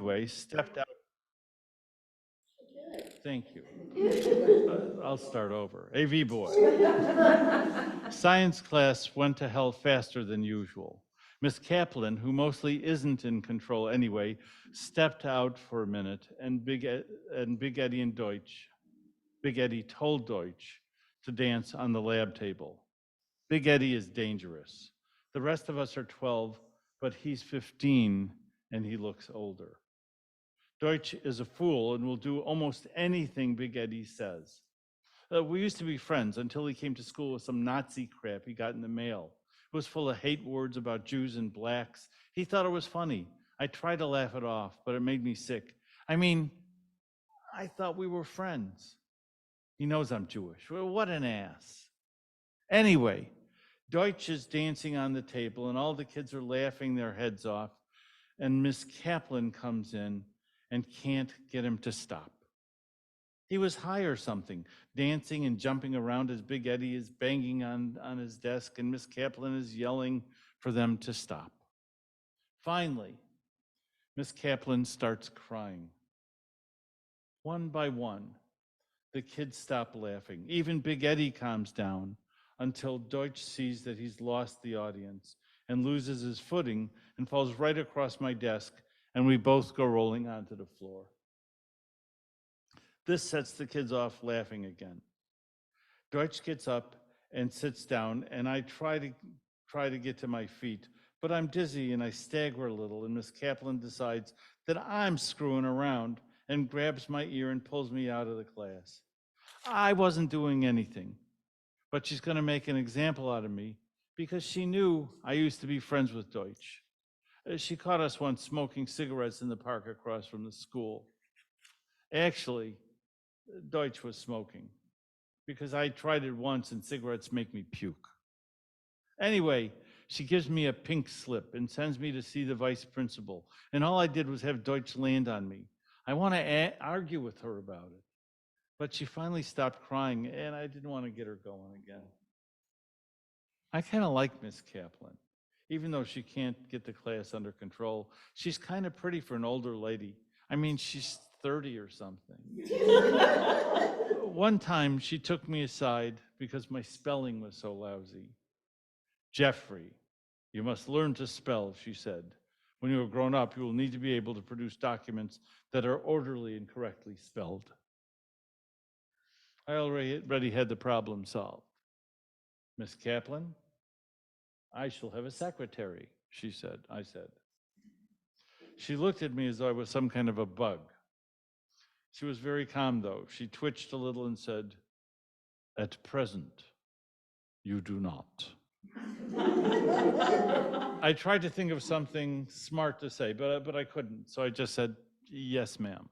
Anyway, stepped out. Thank you. I'll start over. AV boy. Science class went to hell faster than usual. Miss Kaplan, who mostly isn't in control anyway, stepped out for a minute, and Big Eddie and Deutsch, Big Eddie told Deutsch to dance on the lab table. Big Eddie is dangerous. The rest of us are 12, but he's 15 and he looks older. Deutsch is a fool and will do almost anything Big Eddie says. We used to be friends until he came to school with some Nazi crap he got in the mail. It was full of hate words about Jews and blacks. He thought it was funny. I tried to laugh it off, but it made me sick. I mean, I thought we were friends. He knows I'm Jewish. Well, what an ass. Anyway, Deutsch is dancing on the table, and all the kids are laughing their heads off. And Miss Kaplan comes in and can't get him to stop. He was high or something, dancing and jumping around as Big Eddie is banging on his desk, and Miss Kaplan is yelling for them to stop. Finally, Miss Kaplan starts crying. One by one, the kids stop laughing. Even Big Eddie calms down until Deutsch sees that he's lost the audience and loses his footing and falls right across my desk, and we both go rolling onto the floor. This sets the kids off laughing again. Deutsch gets up and sits down, and I try to get to my feet, but I'm dizzy and I stagger a little, and Miss Kaplan decides that I'm screwing around and grabs my ear and pulls me out of the class. I wasn't doing anything, but she's going to make an example out of me because she knew I used to be friends with Deutsch. She caught us once smoking cigarettes in the park across from the school. Actually, Deutsch was smoking because I tried it once and cigarettes make me puke. Anyway, she gives me a pink slip and sends me to see the vice principal. And all I did was have Deutsch land on me. I want to argue with her about it. But she finally stopped crying, and I didn't want to get her going again. I kind of like Miss Kaplan. Even though she can't get the class under control, she's kind of pretty for an older lady. I mean, she's 30 or something. One time, she took me aside because my spelling was so lousy. Jeffrey, you must learn to spell, she said. When you are grown up, you will need to be able to produce documents that are orderly and correctly spelled. I already had the problem solved. Miss Kaplan, I shall have a secretary, she said. I said. She looked at me as though I was some kind of a bug. She was very calm, though. She twitched a little and said, "At present, you do not." I tried to think of something smart to say, but I couldn't. So I just said, "Yes, ma'am."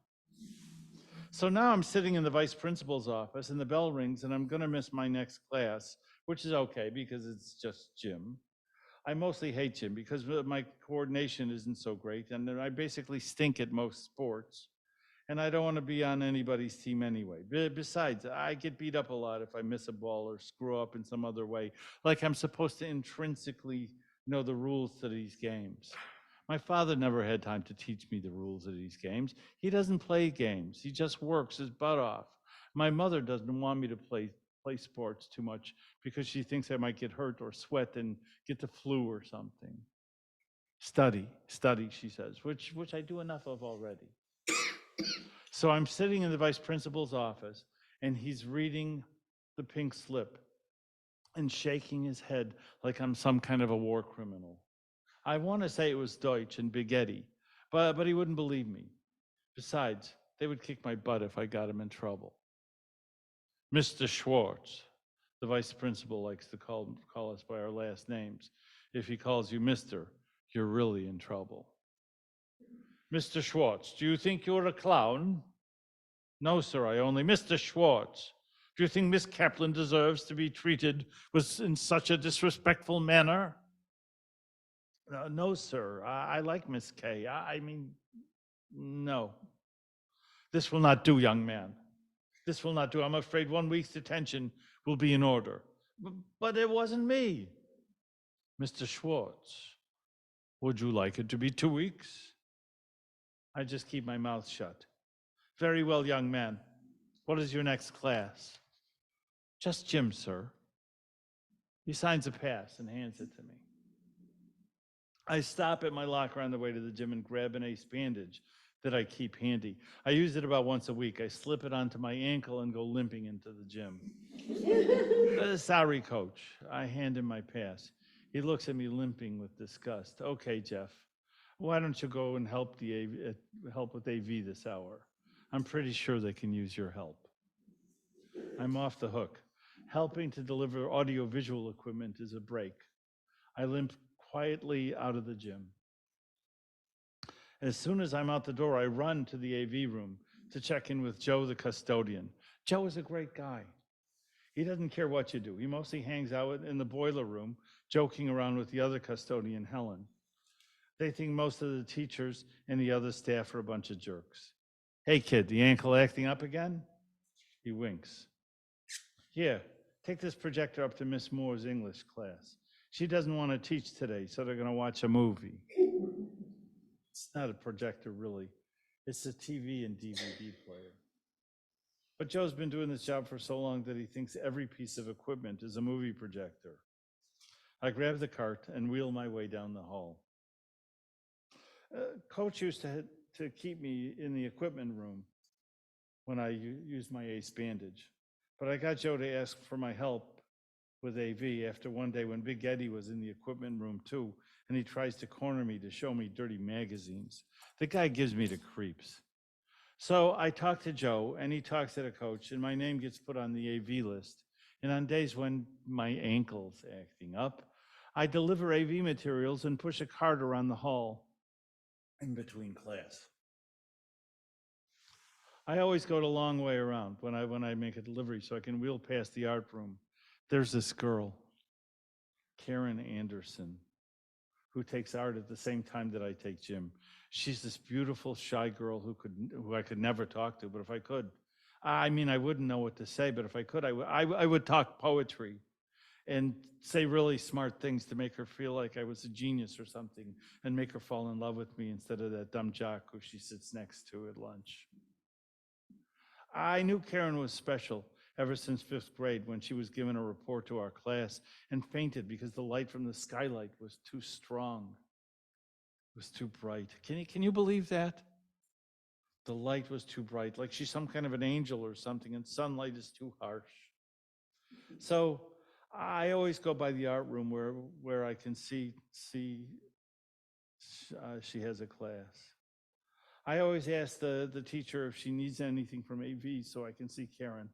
So now I'm sitting in the vice principal's office, and the bell rings, and I'm going to miss my next class, which is okay because it's just gym. I mostly hate gym because my coordination isn't so great, and I basically stink at most sports, and I don't want to be on anybody's team anyway. Besides, I get beat up a lot if I miss a ball or screw up in some other way, like I'm supposed to intrinsically know the rules to these games. My father never had time to teach me the rules of these games. He doesn't play games. He just works his butt off. My mother doesn't want me to play sports too much because she thinks I might get hurt or sweat and get the flu or something. Study, she says, which I do enough of already. So I'm sitting in the vice principal's office, and he's reading the pink slip and shaking his head like I'm some kind of a war criminal. I want to say it was Deutsch and Big Eddie, but he wouldn't believe me. Besides, they would kick my butt if I got him in trouble. Mr. Schwartz, the vice principal likes to call us by our last names. If he calls you Mr., you're really in trouble. Mr. Schwartz, do you think you're a clown? No, sir, I only. Mr. Schwartz, do you think Miss Kaplan deserves to be treated in such a disrespectful manner? No, sir, I like Miss K. I mean, no. This will not do, young man. This will not do. I'm afraid 1 week's detention will be in order. But it wasn't me. Mr. Schwartz, would you like it to be 2 weeks? I just keep my mouth shut. Very well, young man. What is your next class? Just gym, sir. He signs a pass and hands it to me. I stop at my locker on the way to the gym and grab an ace bandage that I keep handy. I use it about once a week. I slip it onto my ankle and go limping into the gym. Sorry, coach. I hand him my pass. He looks at me limping with disgust. Okay, Jeff, why don't you go and help with AV this hour? I'm pretty sure they can use your help. I'm off the hook. Helping to deliver audiovisual equipment is a break. I limp quietly out of the gym. As soon as I'm out the door, I run to the AV room to check in with Joe, the custodian. Joe is a great guy. He doesn't care what you do. He mostly hangs out in the boiler room, joking around with the other custodian, Helen. They think most of the teachers and the other staff are a bunch of jerks. Hey, kid, the ankle acting up again? He winks. Here, take this projector up to Miss Moore's English class. She doesn't want to teach today, so they're going to watch a movie. It's not a projector, really. It's a TV and DVD player. But Joe's been doing this job for so long that he thinks every piece of equipment is a movie projector. I grab the cart and wheel my way down the hall. Coach used to keep me in the equipment room when I used my ace bandage. But I got Joe to ask for my help with AV after one day when Big Eddie was in the equipment room too, and he tries to corner me to show me dirty magazines. The guy gives me the creeps. So I talk to Joe, and he talks to the coach, and my name gets put on the AV list. And on days when my ankle's acting up, I deliver AV materials and push a cart around the hall in between class. I always go the long way around when I make a delivery so I can wheel past the art room. There's this girl, Karen Anderson, who takes art at the same time that I take gym. She's this beautiful, shy girl who I could never talk to, but if I could, I mean, I wouldn't know what to say, but if I could, I would talk poetry and say really smart things to make her feel like I was a genius or something and make her fall in love with me instead of that dumb jock who she sits next to at lunch. I knew Karen was special ever since 5th grade when she was given a report to our class and fainted because the light from the skylight was too strong. It was too bright. Can you believe that? The light was too bright, like she's some kind of an angel or something, and sunlight is too harsh. So I always go by the art room where I can see she has a class. I always ask the teacher if she needs anything from AV so I can see Karen.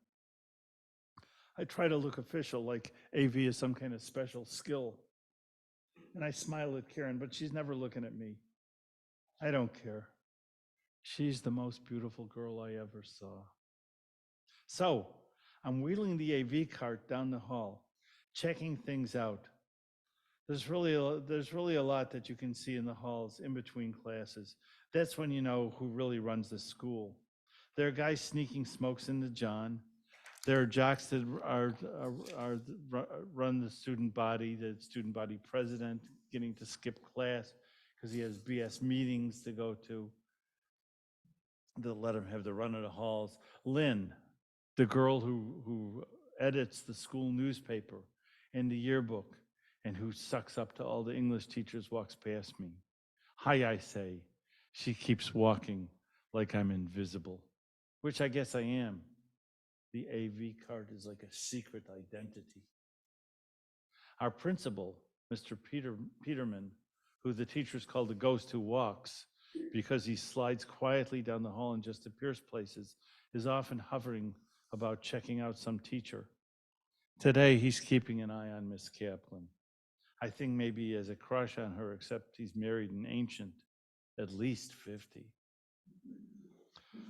I try to look official, like AV is some kind of special skill. And I smile at Karen, but she's never looking at me. I don't care. She's the most beautiful girl I ever saw. So I'm wheeling the AV cart down the hall, checking things out. There's really a lot that you can see in the halls in between classes. That's when you know who really runs the school. There are guys sneaking smokes into John. There are jocks that run the student body president getting to skip class because he has BS meetings to go to. They'll let him have the run of the halls. Lynn, the girl who edits the school newspaper and the yearbook and who sucks up to all the English teachers, walks past me. Hi, I say. She keeps walking like I'm invisible, which I guess I am. The AV card is like a secret identity. Our principal, Mr. Peterman, who the teachers call the ghost who walks because he slides quietly down the hall and just appears places, is often hovering about checking out some teacher. Today, he's keeping an eye on Miss Kaplan. I think maybe he has a crush on her, except he's married and ancient, at least 50.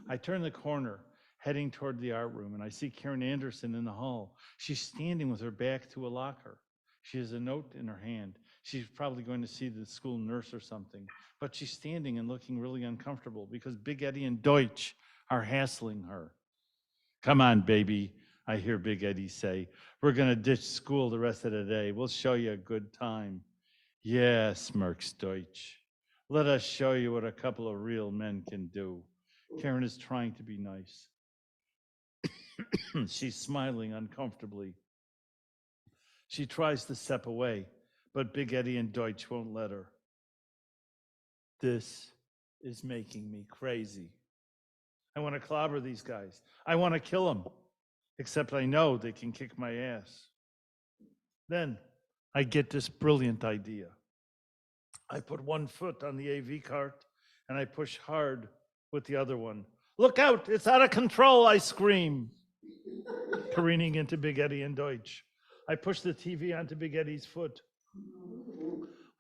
I turn the corner, heading toward the art room, and I see Karen Anderson in the hall. She's standing with her back to a locker. She has a note in her hand. She's probably going to see the school nurse or something, but she's standing and looking really uncomfortable because Big Eddie and Deutsch are hassling her. Come on, baby, I hear Big Eddie say. We're going to ditch school the rest of the day. We'll show you a good time. Yeah, smirks Deutsch. Let us show you what a couple of real men can do. Karen is trying to be nice. She's smiling uncomfortably. She tries to step away, but Big Eddie and Deutsch won't let her. This is making me crazy. I want to clobber these guys. I want to kill them, except I know they can kick my ass. Then I get this brilliant idea. I put one foot on the AV cart and I push hard with the other one. Look out, it's out of control, I scream, careening into Big Eddie and Deutsch. I push the TV onto Big Eddie's foot.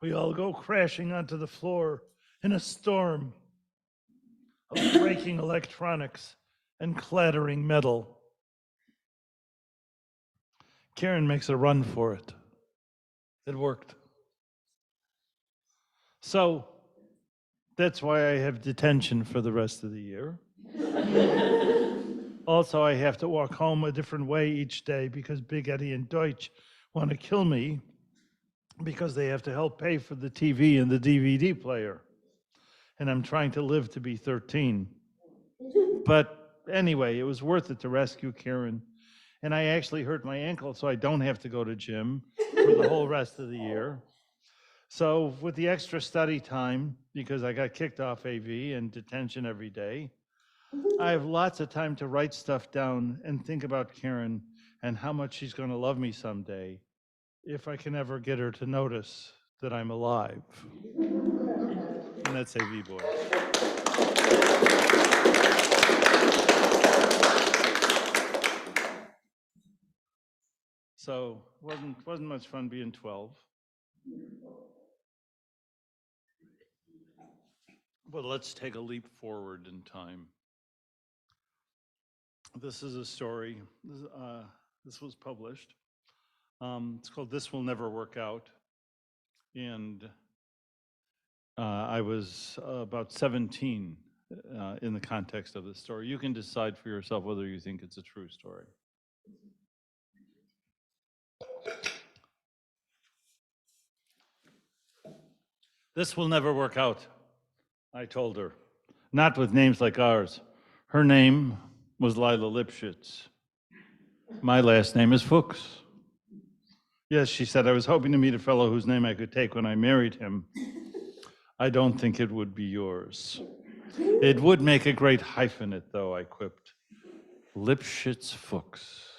We all go crashing onto the floor in a storm of breaking electronics and clattering metal. Karen makes a run for it. It worked. So that's why I have detention for the rest of the year. Also, I have to walk home a different way each day because Big Eddie and Deutsch want to kill me because they have to help pay for the TV and the DVD player. And I'm trying to live to be 13. But anyway, it was worth it to rescue Karen. And I actually hurt my ankle, so I don't have to go to gym for the whole rest of the year. So with the extra study time, because I got kicked off AV and detention every day, I have lots of time to write stuff down and think about Karen and how much she's going to love me someday, if I can ever get her to notice that I'm alive. And that's AV Boys. So wasn't much fun being 12. But let's take a leap forward in time. This is a story. This was published. It's called "This Will Never Work Out," and I was about 17 in the context of this story. You can decide for yourself whether you think it's a true story. This will never work out, I told her. Not with names like ours. Her name was Lila Lipschitz. My last name is Fuks. Yes, she said, I was hoping to meet a fellow whose name I could take when I married him. I don't think it would be yours. It would make a great hyphenate, though, I quipped. Lipschitz Fuks.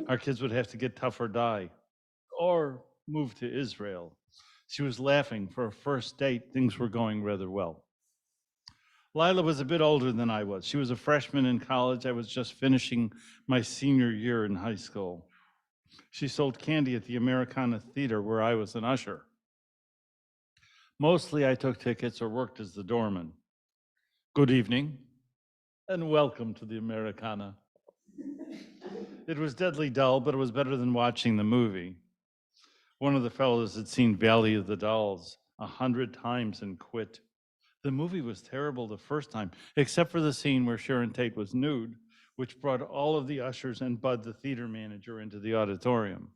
Our kids would have to get tough or die, or move to Israel. She was laughing. For a first date, things were going rather well. Lila was a bit older than I was. She was a freshman in college. I was just finishing my senior year in high school. She sold candy at the Americana Theater, where I was an usher. Mostly I took tickets or worked as the doorman. Good evening, and welcome to the Americana. It was deadly dull, but it was better than watching the movie. One of the fellows had seen Valley of the Dolls 100 times and quit. The movie was terrible the first time, except for the scene where Sharon Tate was nude, which brought all of the ushers and Bud, the theater manager, into the auditorium.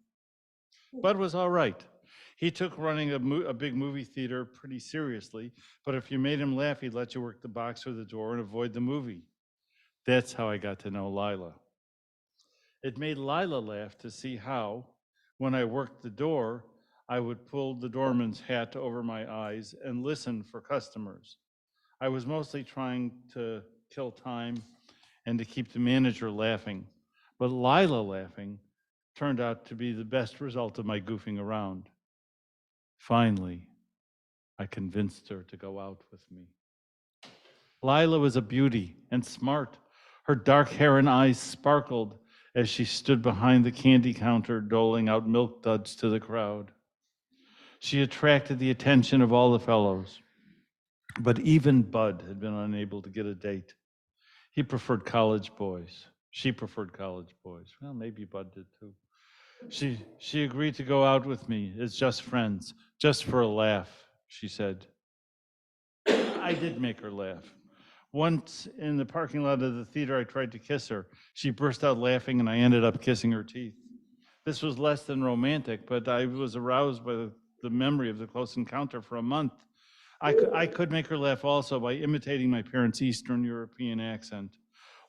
Bud was all right. He took running a big movie theater pretty seriously, but if you made him laugh, he'd let you work the box or the door and avoid the movie. That's how I got to know Lila. It made Lila laugh to see how, when I worked the door, I would pull the doorman's hat over my eyes and listen for customers. I was mostly trying to kill time and to keep the manager laughing, but Lila laughing turned out to be the best result of my goofing around. Finally, I convinced her to go out with me. Lila was a beauty and smart. Her dark hair and eyes sparkled as she stood behind the candy counter doling out milk duds to the crowd. She attracted the attention of all the fellows, but even Bud had been unable to get a date. He preferred college boys. She preferred college boys. Well, maybe Bud did too. She agreed to go out with me as just friends, just for a laugh, she said. I did make her laugh. Once in the parking lot of the theater, I tried to kiss her. She burst out laughing and I ended up kissing her teeth. This was less than romantic, but I was aroused by the memory of the close encounter for a month. I could make her laugh also by imitating my parents' Eastern European accent.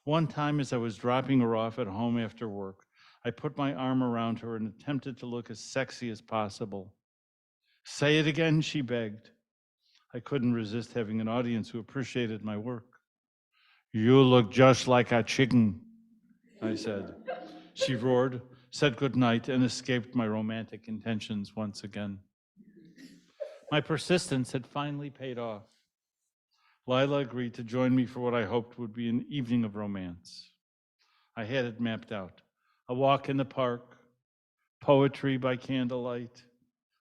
One time, as I was dropping her off at home after work, I put my arm around her and attempted to look as sexy as possible. Say it again, she begged. I couldn't resist having an audience who appreciated my work. You look just like a chicken, I said. She roared, said goodnight, and escaped my romantic intentions once again. My persistence had finally paid off. Lila agreed to join me for what I hoped would be an evening of romance. I had it mapped out. A walk in the park, poetry by candlelight,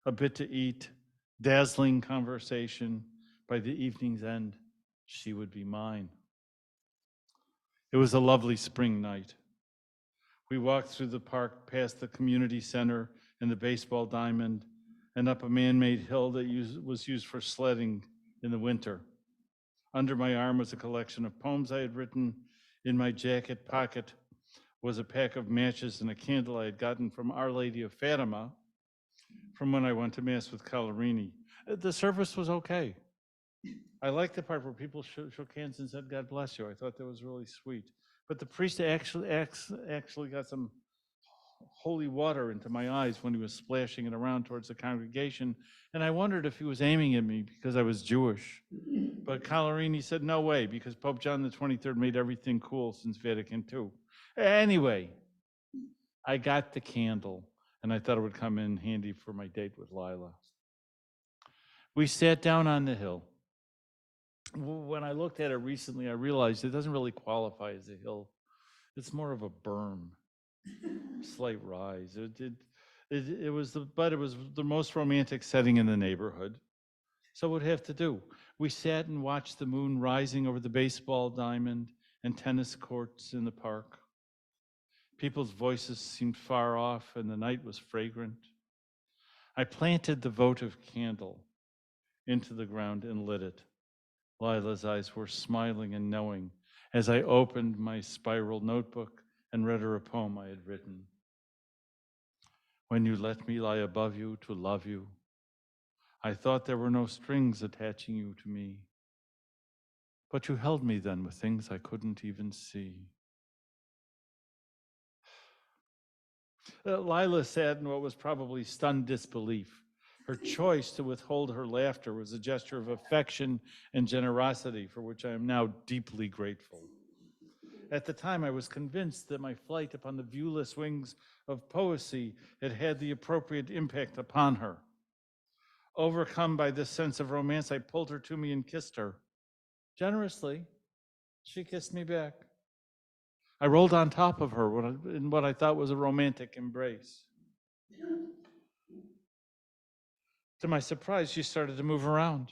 a bit to eat, dazzling conversation. By the evening's end, she would be mine. It was a lovely spring night. We walked through the park, past the community center and the baseball diamond, and up a man-made hill that was used for sledding in the winter. Under my arm was a collection of poems I had written. In my jacket pocket was a pack of matches and a candle I had gotten from Our Lady of Fatima from when I went to Mass with Calarini. The service was okay. I liked the part where people shook hands and said, God bless you. I thought that was really sweet. But the priest actually got some holy water into my eyes when he was splashing it around towards the congregation. And I wondered if he was aiming at me because I was Jewish. But Calarini said, no way, because Pope John the 23rd made everything cool since Vatican II. Anyway, I got the candle, and I thought it would come in handy for my date with Lila. We sat down on the hill. When I looked at it recently, I realized it doesn't really qualify as a hill. It's more of a berm, slight rise. It was the most romantic setting in the neighborhood. So what would have to do? We sat and watched the moon rising over the baseball diamond and tennis courts in the park. People's voices seemed far off, and the night was fragrant. I planted the votive candle into the ground and lit it. Lila's eyes were smiling and knowing as I opened my spiral notebook and read her a poem I had written. When you let me lie above you to love you, I thought there were no strings attaching you to me. But you held me then with things I couldn't even see. Lila sat in what was probably stunned disbelief. Her choice to withhold her laughter was a gesture of affection and generosity for which I am now deeply grateful. At the time, I was convinced that my flight upon the viewless wings of poesy had had the appropriate impact upon her. Overcome by this sense of romance, I pulled her to me and kissed her. Generously, she kissed me back. I rolled on top of her in what I thought was a romantic embrace. To my surprise, she started to move around.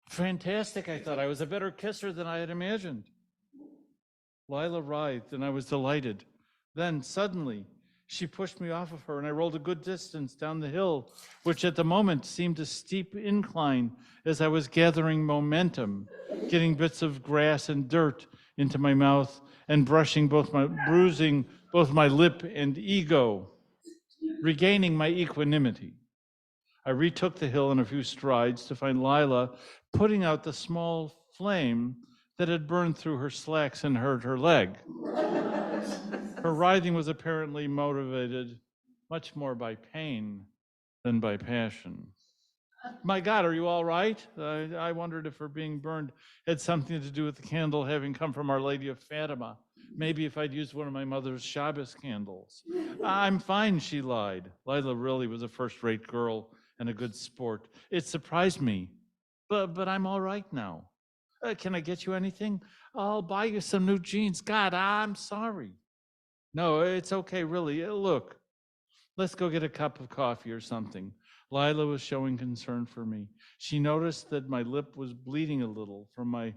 Fantastic, I thought. I was a better kisser than I had imagined. Lila writhed, and I was delighted. Then, suddenly, she pushed me off of her, and I rolled a good distance down the hill, which at the moment seemed a steep incline as I was gathering momentum, getting bits of grass and dirt into my mouth and brushing bruising both my lip and ego, regaining my equanimity. I retook the hill in a few strides to find Lila putting out the small flame that had burned through her slacks and hurt her leg. Her writhing was apparently motivated much more by pain than by passion. My God, are you all right? I wondered if her being burned had something to do with the candle having come from Our Lady of Fatima. Maybe if I'd used one of my mother's Shabbos candles. I'm fine, she lied. Lila really was a first-rate girl and a good sport. It surprised me, but I'm all right now. Can I get you anything? I'll buy you some new jeans. God, I'm sorry. No, it's okay, really. Look, let's go get a cup of coffee or something. Lila was showing concern for me. She noticed that my lip was bleeding a little from my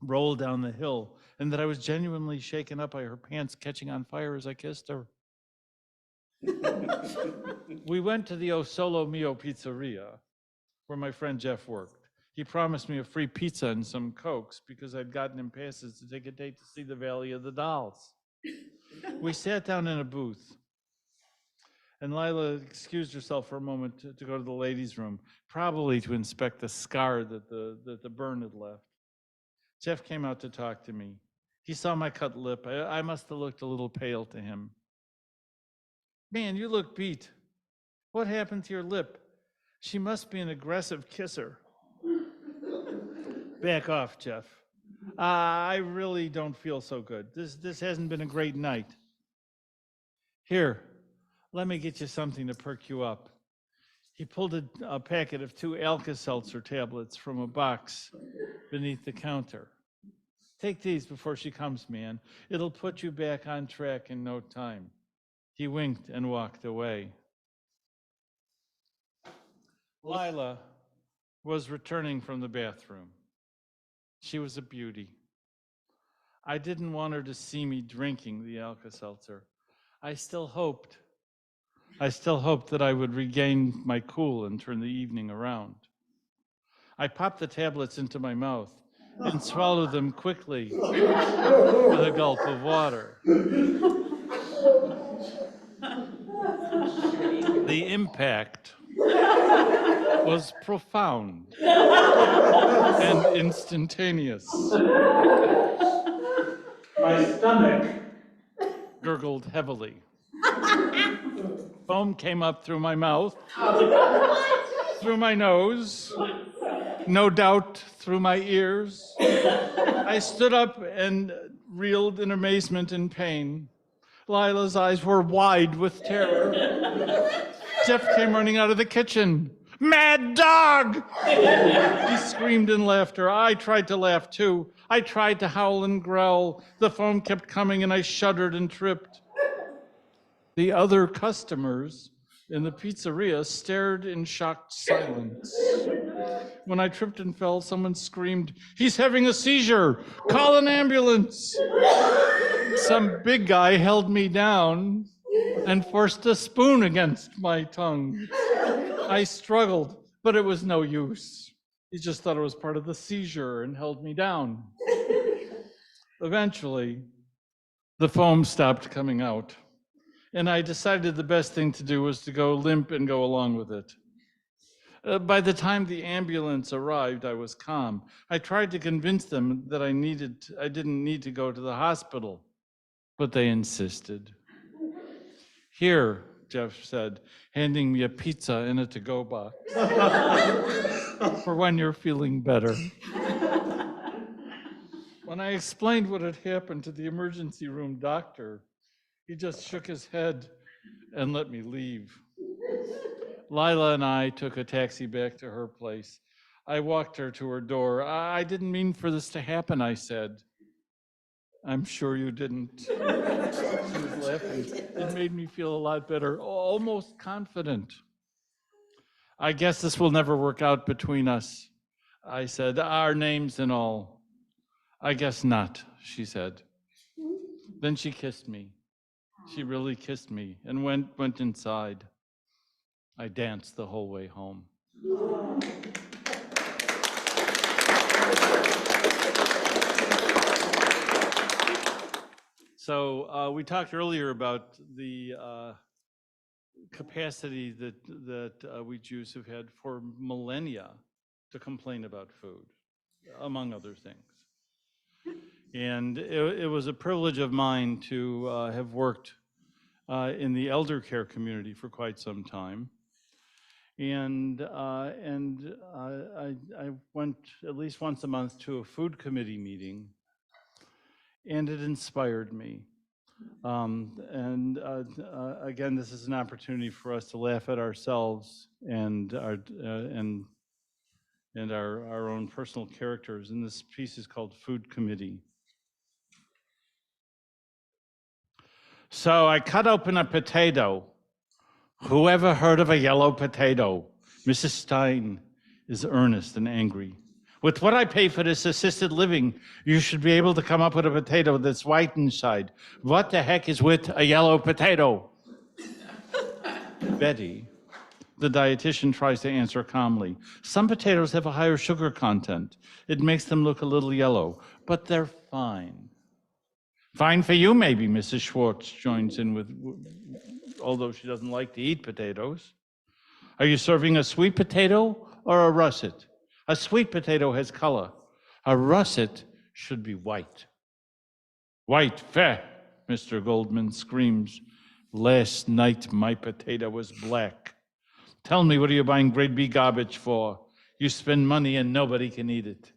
roll down the hill and that I was genuinely shaken up by her pants catching on fire as I kissed her. We went to the O Solo Mio Pizzeria, where my friend Jeff worked. He promised me a free pizza and some Cokes because I'd gotten him passes to take a date to see the Valley of the Dolls. We sat down in a booth, And Lila excused herself for a moment to go to the ladies' room, probably to inspect the scar that the burn had left. Jeff came out to talk to me. He saw my cut lip. I must have looked a little pale to him. Man, you look beat. What happened to your lip? She must be an aggressive kisser. Back off, Jeff. I really don't feel so good. This hasn't been a great night. Here, let me get you something to perk you up. He pulled a packet of 2 Alka-Seltzer tablets from a box beneath the counter. Take these before she comes, man. It'll put you back on track in no time. He winked and walked away. Lila was returning from the bathroom. She was a beauty. I didn't want her to see me drinking the Alka-Seltzer. I still hoped that I would regain my cool and turn the evening around. I popped the tablets into my mouth and swallowed them quickly with a gulp of water. The impact was profound and instantaneous. My stomach gurgled heavily. Foam came up through my mouth, through my nose, no doubt through my ears. I stood up and reeled in amazement and pain. Lila's eyes were wide with terror. Jeff came running out of the kitchen. Mad dog! He screamed in laughter. I tried to laugh too. I tried to howl and growl. The foam kept coming and I shuddered and tripped. The other customers in the pizzeria stared in shocked silence. When I tripped and fell, someone screamed, "He's having a seizure! Call an ambulance!" Some big guy held me down and forced a spoon against my tongue. I struggled, but it was no use. He just thought it was part of the seizure and held me down. Eventually, the foam stopped coming out, and I decided the best thing to do was to go limp and go along with it. By the time the ambulance arrived, I was calm. I tried to convince them that I didn't need to go to the hospital, but they insisted. "Here," Jeff said, handing me a pizza in a to-go box, "for when you're feeling better." When I explained what had happened to the emergency room doctor, he just shook his head and let me leave. Lila and I took a taxi back to her place. I walked her to her door. "I didn't mean for this to happen," I said. "I'm sure you didn't." She was laughing. It made me feel a lot better, almost confident. "I guess this will never work out between us," I said, "our names and all." "I guess not," she said. Then she kissed me. She really kissed me and went inside. I danced the whole way home. So we talked earlier about the capacity that we Jews have had for millennia to complain about food, among other things. And it was a privilege of mine to have worked in the elder care community for quite some time. And I went at least once a month to a food committee meeting, and it inspired me. Again, this is an opportunity for us to laugh at ourselves and our own personal characters. And this piece is called Food Committee. "So I cut open a potato. Who ever heard of a yellow potato?" Mrs. Stein is earnest and angry. "With what I pay for this assisted living, you should be able to come up with a potato that's white inside. What the heck is with a yellow potato?" Betty, the dietitian, tries to answer calmly. "Some potatoes have a higher sugar content. It makes them look a little yellow, but they're fine." "Fine for you, maybe," Mrs. Schwartz joins in with although she doesn't like to eat potatoes. Are you serving a sweet potato or a russet? A sweet potato has color. A russet should be white. White, fair, Mr. Goldman screams. Last night my potato was black. Tell me, what are you buying grade B garbage for? You spend money and nobody can eat it.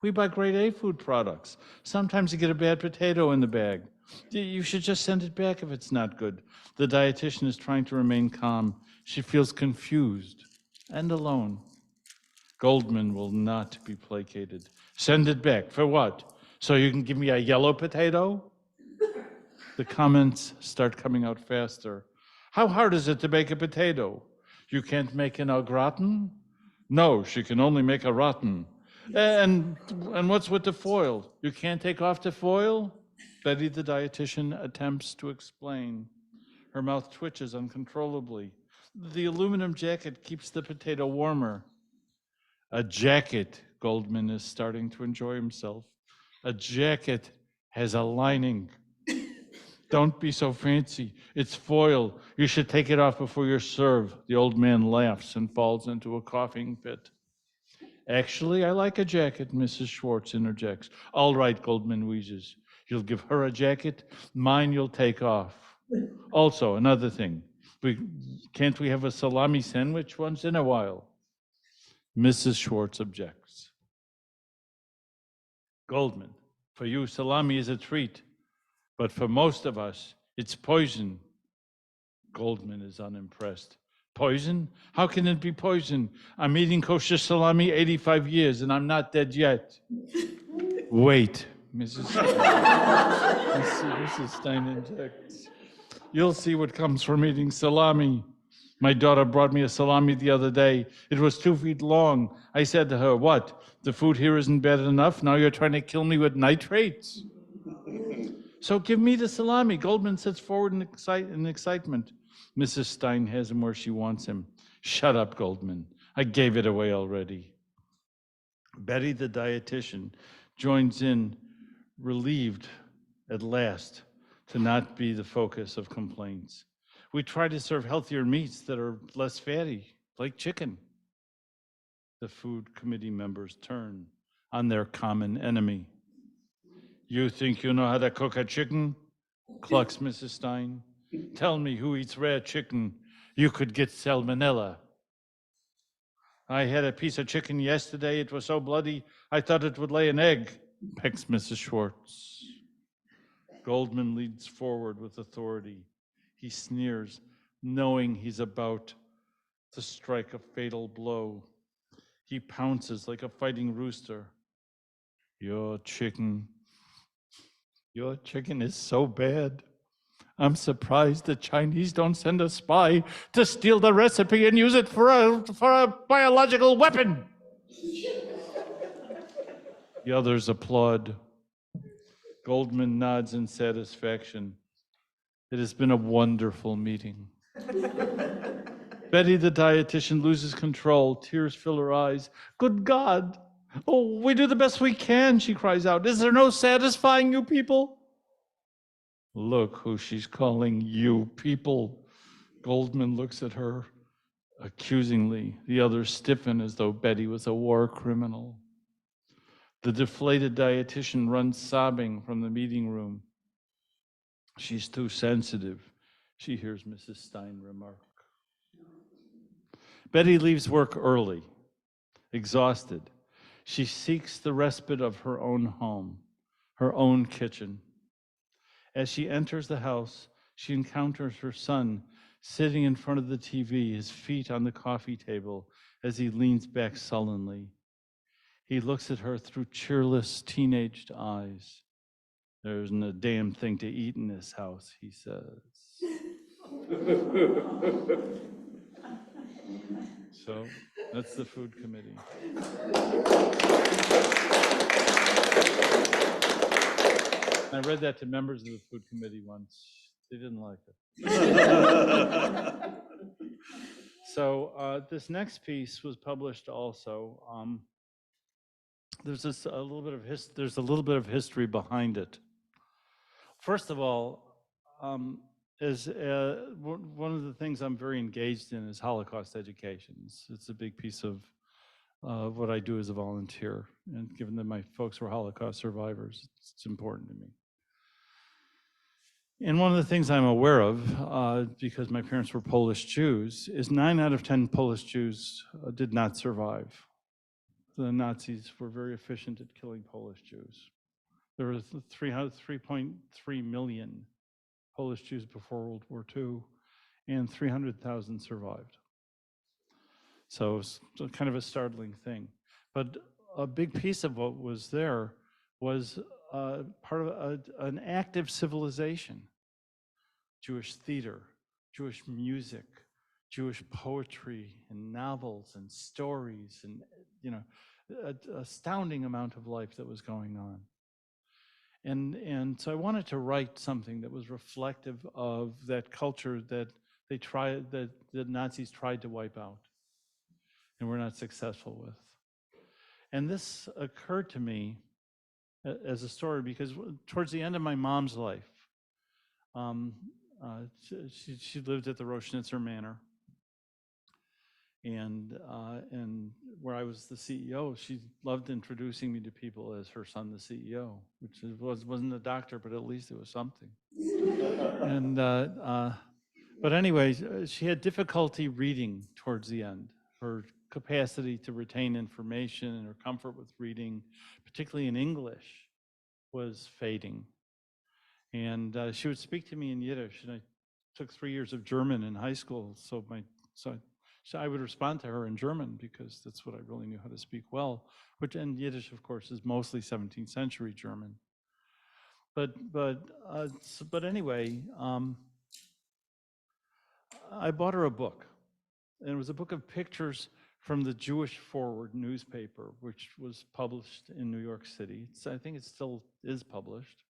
We buy grade A food products. Sometimes you get a bad potato in the bag. You should just send it back if it's not good. The dietitian is trying to remain calm. She feels confused and alone. Goldman will not be placated. Send it back. For what? So you can give me a yellow potato? The comments start coming out faster. How hard is it to bake a potato? You can't make an au gratin? No, she can only make a rotten. And what's with the foil? You can't take off the foil? Betty, the dietitian, attempts to explain. Her mouth twitches uncontrollably. The aluminum jacket keeps the potato warmer. A jacket, Goldman is starting to enjoy himself. A jacket has a lining. Don't be so fancy. It's foil. You should take it off before you serve. The old man laughs and falls into a coughing fit. Actually, I like a jacket, Mrs. Schwartz interjects. All right, Goldman wheezes. You'll give her a jacket, mine you'll take off. Also, another thing, can't we have a salami sandwich once in a while? Mrs. Schwartz objects. Goldman, for you, salami is a treat, but for most of us, it's poison. Goldman is unimpressed. Poison? How can it be poison? I'm eating kosher salami 85 years and I'm not dead yet. Wait, Mrs. Stein injects. You'll see what comes from eating salami. My daughter brought me a salami the other day. It was 2 feet long. I said to her, what? The food here isn't bad enough? Now you're trying to kill me with nitrates? So give me the salami. Goldman sits forward in excitement. Mrs. Stein has him where she wants him. Shut up, Goldman. I gave it away already. Betty, the dietitian, joins in, relieved at last to not be the focus of complaints. We try to serve healthier meats that are less fatty, like chicken. The food committee members turn on their common enemy. You think you know how to cook a chicken? Clucks Mrs. Stein. Tell me who eats rare chicken. You could get salmonella. I had a piece of chicken yesterday. It was so bloody, I thought it would lay an egg, pecks Mrs. Schwartz. Goldman leads forward with authority. He sneers, knowing he's about to strike a fatal blow. He pounces like a fighting rooster. Your chicken is so bad. I'm surprised the Chinese don't send a spy to steal the recipe and use it for a biological weapon. The others applaud. Goldman nods in satisfaction. It has been a wonderful meeting. Betty, the dietitian, loses control. Tears fill her eyes. Good God. Oh, we do the best we can, she cries out. Is there no satisfying you people? Look who she's calling you people. Goldman looks at her accusingly. The others stiffen as though Betty was a war criminal. The deflated dietitian runs sobbing from the meeting room. She's too sensitive, she hears Mrs. Stein remark. Betty leaves work early, exhausted. She seeks the respite of her own home, her own kitchen. As she enters the house, she encounters her son sitting in front of the TV, his feet on the coffee table as he leans back sullenly. He looks at her through cheerless, teenaged eyes. There isn't a damn thing to eat in this house, he says. So that's the food committee. I read that to members of the food committee once. They didn't like it. So this next piece was published also. There's a little bit of history behind it. First of all, one of the things I'm very engaged in is Holocaust education. It's a big piece of what I do as a volunteer. And given that my folks were Holocaust survivors, it's important to me. And one of the things I'm aware of, because my parents were Polish Jews, is 9 out of 10 Polish Jews did not survive. The Nazis were very efficient at killing Polish Jews. There were 3.3 million Polish Jews before World War II, and 300,000 survived. So it's kind of a startling thing. But a big piece of what was there was part of an active civilization. Jewish theater, Jewish music, Jewish poetry and novels and stories and, an astounding amount of life that was going on. And so I wanted to write something that was reflective of that culture that that the Nazis tried to wipe out and were not successful with. And this occurred to me as a story because towards the end of my mom's life, she lived at the Roschnitzer Manor, and where I was the CEO, she loved introducing me to people as her son, the CEO, which wasn't a doctor, but at least it was something. And but anyway, she had difficulty reading towards the end. Her capacity to retain information and her comfort with reading, particularly in English, was fading. And she would speak to me in Yiddish, and I took 3 years of German in high school, so I would respond to her in German because that's what I really knew how to speak well. And Yiddish, of course, is mostly 17th century German. But anyway, I bought her a book, and it was a book of pictures from the Jewish Forward newspaper, which was published in New York City. I think it still is published.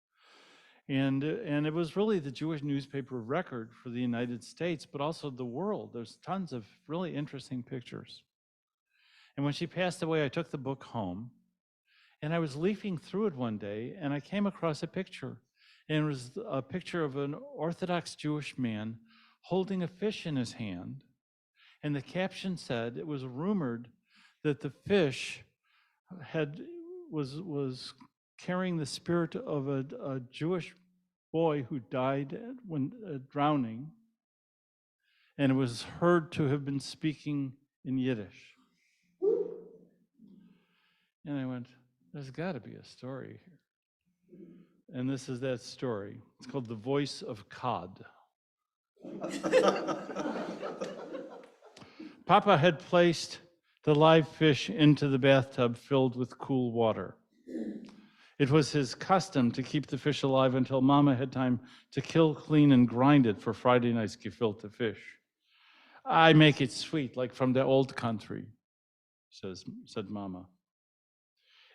And it was really the Jewish newspaper record for the United States, but also the world. There's tons of really interesting pictures. And when she passed away, I took the book home, and I was leafing through it one day, and I came across a picture. And it was a picture of an Orthodox Jewish man holding a fish in his hand. And the caption said, it was rumored that the fish was carrying the spirit of a Jewish boy who died when drowning, and it was heard to have been speaking in Yiddish. And I went, there's got to be a story here. And this is that story. It's called The Voice of Cod. Papa had placed the live fish into the bathtub filled with cool water. It was his custom to keep the fish alive until Mama had time to kill, clean, and grind it for Friday night's gefilte fish. I make it sweet, like from the old country, said Mama.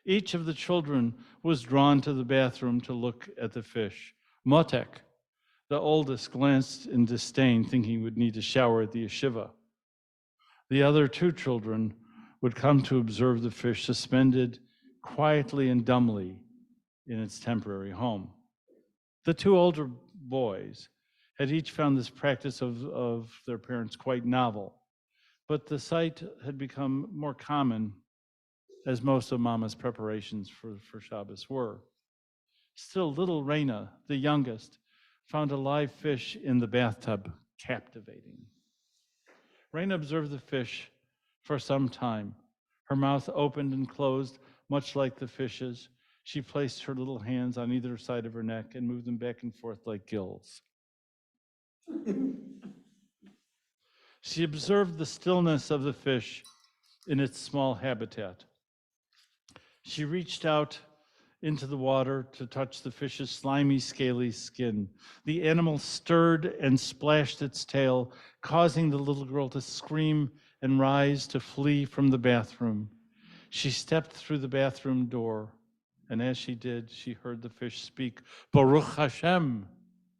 Each of the children was drawn to the bathroom to look at the fish. Motek, the oldest, glanced in disdain, thinking he would need a shower at the yeshiva. The other 2 children would come to observe the fish suspended quietly and dumbly in its temporary home. The 2 older boys had each found this practice of their parents quite novel, but the sight had become more common as most of Mama's preparations for Shabbos were. Still, little Reina, the youngest, found a live fish in the bathtub captivating. Reina observed the fish for some time. Her mouth opened and closed, much like the fish's. She placed her little hands on either side of her neck and moved them back and forth like gills. She observed the stillness of the fish in its small habitat. She reached out into the water to touch the fish's slimy, scaly skin. The animal stirred and splashed its tail, causing the little girl to scream and rise to flee from the bathroom. She stepped through the bathroom door, and as she did, she heard the fish speak. Baruch Hashem,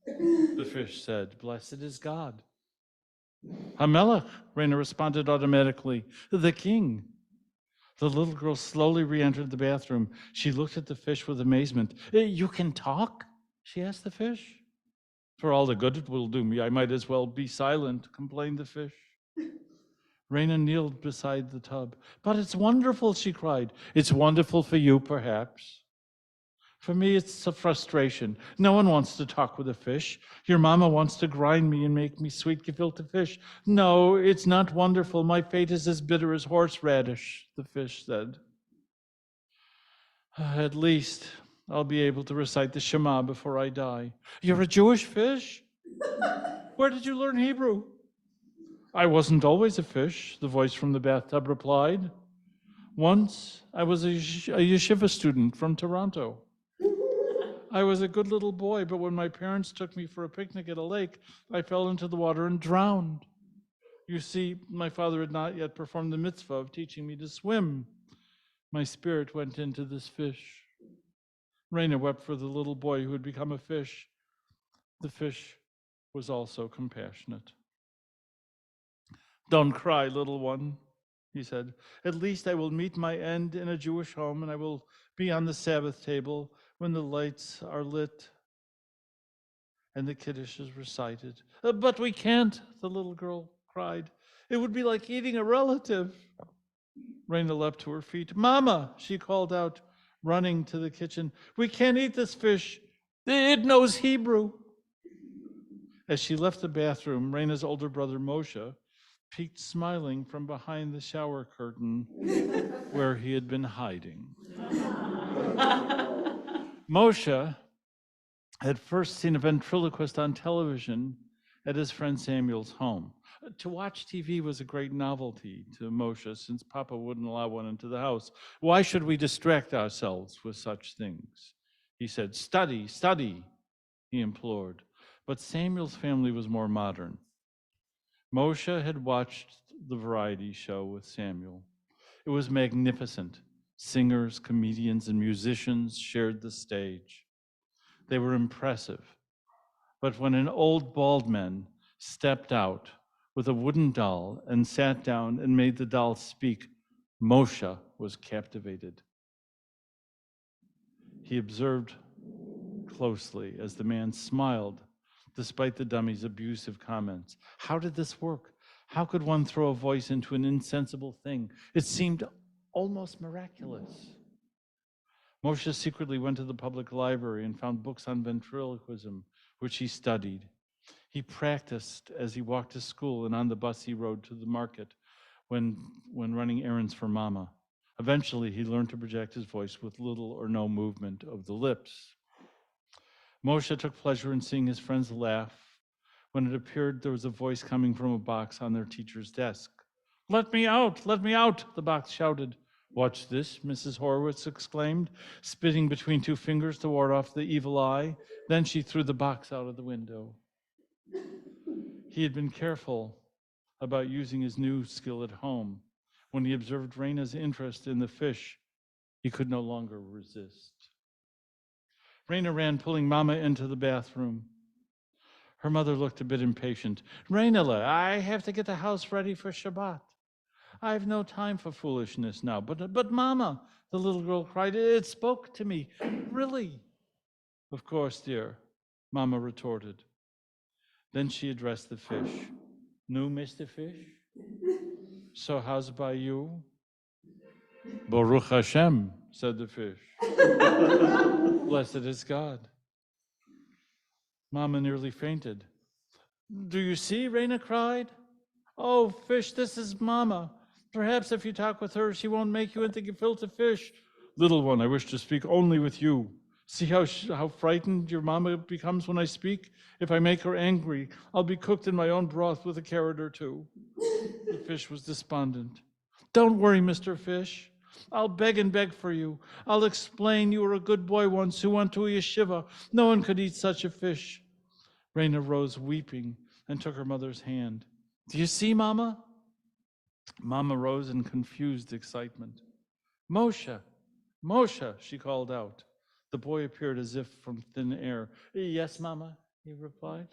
the fish said, blessed is God. Hamelech, Reina responded automatically, the king. The little girl slowly re-entered the bathroom. She looked at the fish with amazement. You can talk? She asked the fish. For all the good it will do me, I might as well be silent, complained the fish. Raina kneeled beside the tub. But it's wonderful, she cried. It's wonderful for you, perhaps. For me, it's a frustration. No one wants to talk with a fish. Your mama wants to grind me and make me sweet gefilte fish. No, it's not wonderful. My fate is as bitter as horseradish, the fish said. At least I'll be able to recite the Shema before I die. You're a Jewish fish? Where did you learn Hebrew? I wasn't always a fish, the voice from the bathtub replied. Once I was a yeshiva student from Toronto. I was a good little boy, but when my parents took me for a picnic at a lake, I fell into the water and drowned. You see, my father had not yet performed the mitzvah of teaching me to swim. My spirit went into this fish. Raina wept for the little boy who had become a fish. The fish was also compassionate. Don't cry, little one, he said. At least I will meet my end in a Jewish home, and I will be on the Sabbath table when the lights are lit and the Kiddush is recited. But we can't, the little girl cried. It would be like eating a relative. Raina leapt to her feet. Mama, she called out, running to the kitchen. We can't eat this fish. It knows Hebrew. As she left the bathroom, Raina's older brother Moshe peeked smiling from behind the shower curtain where he had been hiding. Moshe had first seen a ventriloquist on television at his friend Samuel's home. To watch TV was a great novelty to Moshe, since Papa wouldn't allow one into the house. Why should we distract ourselves with such things? He said, study, study, he implored. But Samuel's family was more modern. Moshe had watched the variety show with Samuel. It was magnificent. Singers, comedians, and musicians shared the stage. They were impressive. But when an old bald man stepped out with a wooden doll and sat down and made the doll speak, Moshe was captivated. He observed closely as the man smiled despite the dummy's abusive comments. How did this work? How could one throw a voice into an insensible thing? It seemed almost miraculous. Moshe secretly went to the public library and found books on ventriloquism, which he studied. He practiced as he walked to school and on the bus he rode to the market when running errands for Mama. Eventually, he learned to project his voice with little or no movement of the lips. Moshe took pleasure in seeing his friends laugh when it appeared there was a voice coming from a box on their teacher's desk. Let me out, the box shouted. Watch this, Mrs. Horowitz exclaimed, spitting between two fingers to ward off the evil eye. Then she threw the box out of the window. He had been careful about using his new skill at home. When he observed Raina's interest in the fish, he could no longer resist. Raina ran, pulling Mama into the bathroom. Her mother looked a bit impatient. Rainala, I have to get the house ready for Shabbat. I have no time for foolishness now. But Mama, the little girl cried, it spoke to me. Really? Of course, dear, Mama retorted. Then she addressed the fish. No, Mr. Fish? So how's it by you? Baruch Hashem, said the fish. Blessed is God. Mama nearly fainted. Do you see? Raina cried. Oh, fish, this is Mama. Perhaps if you talk with her, she won't make you into gefilte fish. Little one, I wish to speak only with you. See how frightened your Mama becomes when I speak? If I make her angry, I'll be cooked in my own broth with a carrot or two. The fish was despondent. Don't worry, Mr. Fish. I'll beg and beg for you. I'll explain you were a good boy once who went to a yeshiva. No one could eat such a fish. Raina rose weeping and took her mother's hand. Do you see, Mama? Mama rose in confused excitement. Moshe, Moshe, she called out. The boy appeared as if from thin air. Yes, Mama, he replied.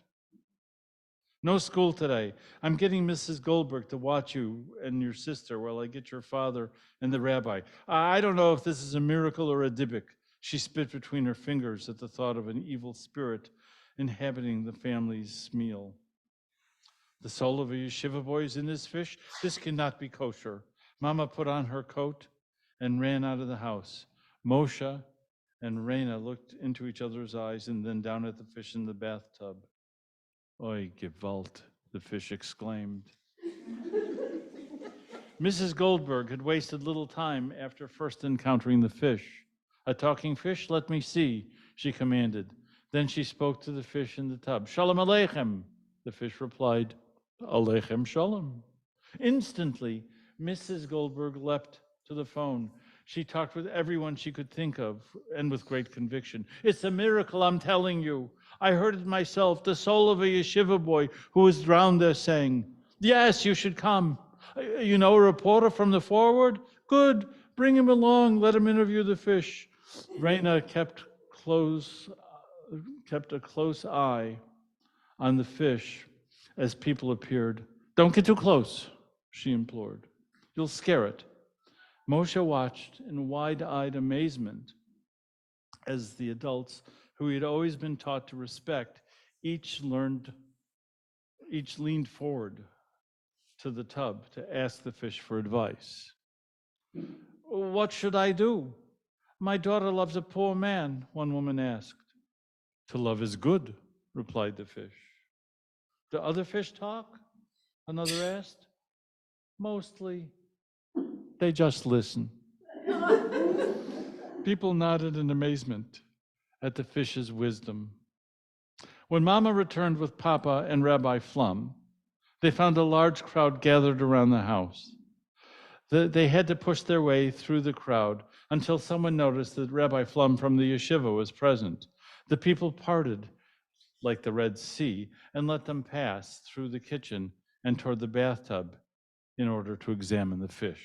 No school today. I'm getting Mrs. Goldberg to watch you and your sister while I get your father and the rabbi. I don't know if this is a miracle or a dibuk. She spit between her fingers at the thought of an evil spirit inhabiting the family's meal. The soul of a yeshiva boy is in this fish. This cannot be kosher. Mama put on her coat and ran out of the house. Moshe and Reina looked into each other's eyes and then down at the fish in the bathtub. Oi, Gewalt, the fish exclaimed. Mrs. Goldberg had wasted little time after first encountering the fish. A talking fish, let me see, she commanded. Then she spoke to the fish in the tub. Shalom Aleichem, the fish replied. Aleichem Shalom. Instantly, Mrs. Goldberg leapt to the phone. She talked with everyone she could think of, and with great conviction. It's a miracle, I'm telling you. I heard it myself, the soul of a yeshiva boy who was drowned there saying, yes, you should come. You know a reporter from the Forward? Good, bring him along, let him interview the fish. Reina kept a close eye on the fish as people appeared. Don't get too close, she implored. You'll scare it. Moshe watched in wide-eyed amazement as the adults, who he had always been taught to respect, each leaned forward to the tub to ask the fish for advice. What should I do? My daughter loves a poor man, one woman asked. To love is good, replied the fish. Do other fish talk? Another asked. Mostly, they just listen. People nodded in amazement at the fish's wisdom. When Mama returned with Papa and Rabbi Flum, they found a large crowd gathered around the house. They had to push their way through the crowd until someone noticed that Rabbi Flum from the yeshiva was present. The people parted like the Red Sea and let them pass through the kitchen and toward the bathtub in order to examine the fish.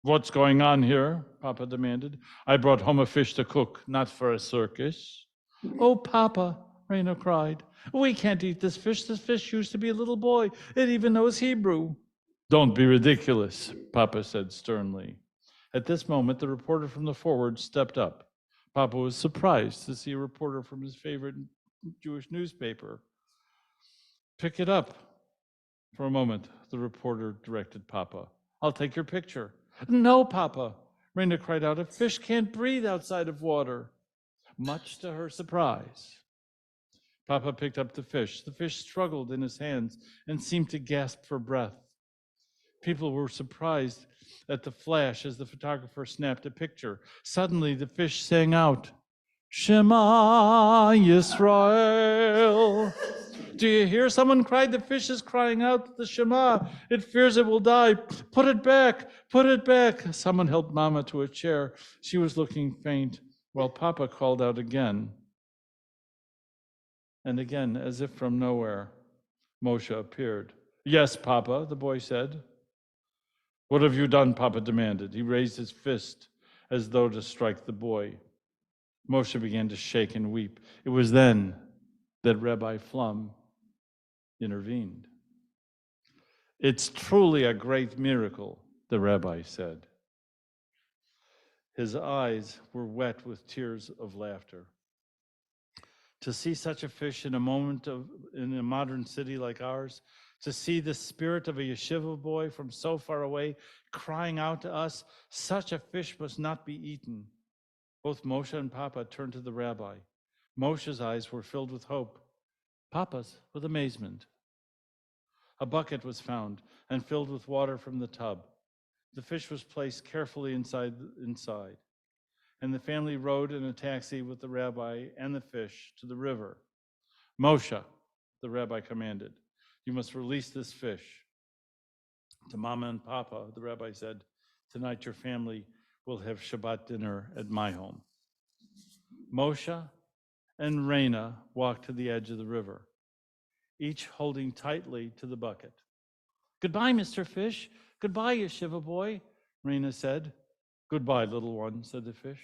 What's going on here? Papa demanded. I brought home a fish to cook, not for a circus. Oh, Papa, Reina cried. We can't eat this fish. This fish used to be a little boy. It even knows Hebrew. Don't be ridiculous, Papa said sternly. At this moment, the reporter from the Forward stepped up. Papa was surprised to see a reporter from his favorite Jewish newspaper. Pick it up. For a moment, the reporter directed Papa. I'll take your picture. No, Papa, Reina cried out. A fish can't breathe outside of water. Much to her surprise, Papa picked up the fish. The fish struggled in his hands and seemed to gasp for breath. People were surprised at the flash as the photographer snapped a picture. Suddenly, the fish sang out, Shema Yisrael. Do you hear? Someone cried. The fish is crying out the Shema. It fears it will die. Put it back. Put it back. Someone helped Mama to a chair. She was looking faint, while Papa called out again. And again, as if from nowhere, Moshe appeared. Yes, Papa, the boy said. What have you done? Papa demanded. He raised his fist as though to strike the boy. Moshe began to shake and weep. It was then that Rabbi Flum intervened. It's truly a great miracle, the rabbi said. His eyes were wet with tears of laughter. To see such a fish in a modern city like ours, to see the spirit of a yeshiva boy from so far away crying out to us, such a fish must not be eaten. Both Moshe and Papa turned to the rabbi. Moshe's eyes were filled with hope, Papa's with amazement. A bucket was found and filled with water from the tub. The fish was placed carefully inside, and the family rode in a taxi with the rabbi and the fish to the river. Moshe, the rabbi commanded, you must release this fish. To Mama and Papa, the rabbi said, tonight your family will have Shabbat dinner at my home. Moshe and Reina walked to the edge of the river, each holding tightly to the bucket. Goodbye, Mr. Fish. Goodbye, yeshiva boy, Reina said. Goodbye, little one, said the fish.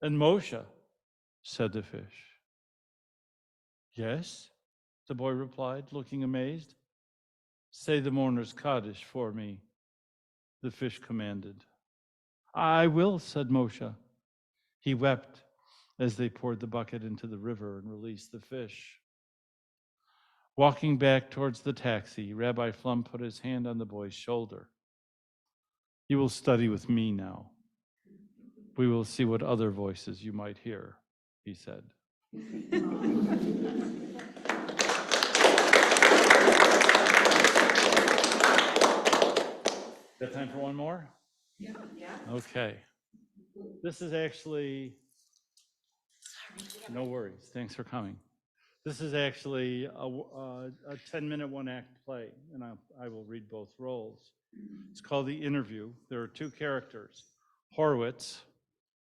And Moshe, said the fish. Yes, the boy replied, looking amazed. Say the mourner's Kaddish for me, the fish commanded. I will, said Moshe. He wept as they poured the bucket into the river and released the fish. Walking back towards the taxi, Rabbi Flum put his hand on the boy's shoulder. You will study with me now. We will see what other voices you might hear, he said. Got time for one more? Yeah. Okay. This is actually, no worries. Thanks for coming. This is actually a 10-minute one-act play, and I will read both roles. It's called The Interview. There are two characters. Horowitz,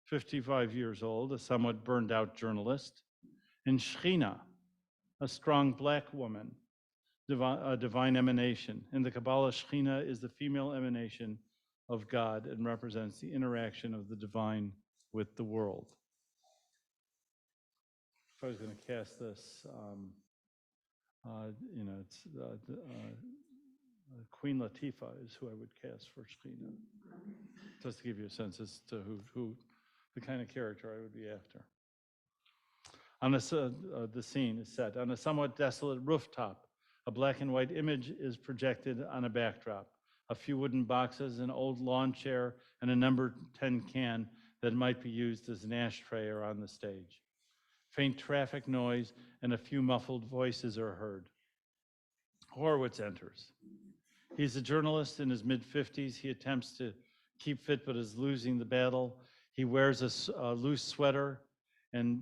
55 years old, a somewhat burned-out journalist, and Shechina, a strong black woman, a divine emanation. In the Kabbalah, Shechina is the female emanation of God and represents the interaction of the divine with the world. If I was going to cast this, it's Queen Latifah is who I would cast for Shechina, just to give you a sense as to who the kind of character I would be after. The scene is set on a somewhat desolate rooftop. A black and white image is projected on a backdrop. A few wooden boxes, an old lawn chair, and a number 10 can that might be used as an ashtray are on the stage. Faint traffic noise and a few muffled voices are heard. Horowitz enters. He's a journalist in his mid-50s. He attempts to keep fit but is losing the battle. He wears a loose sweater and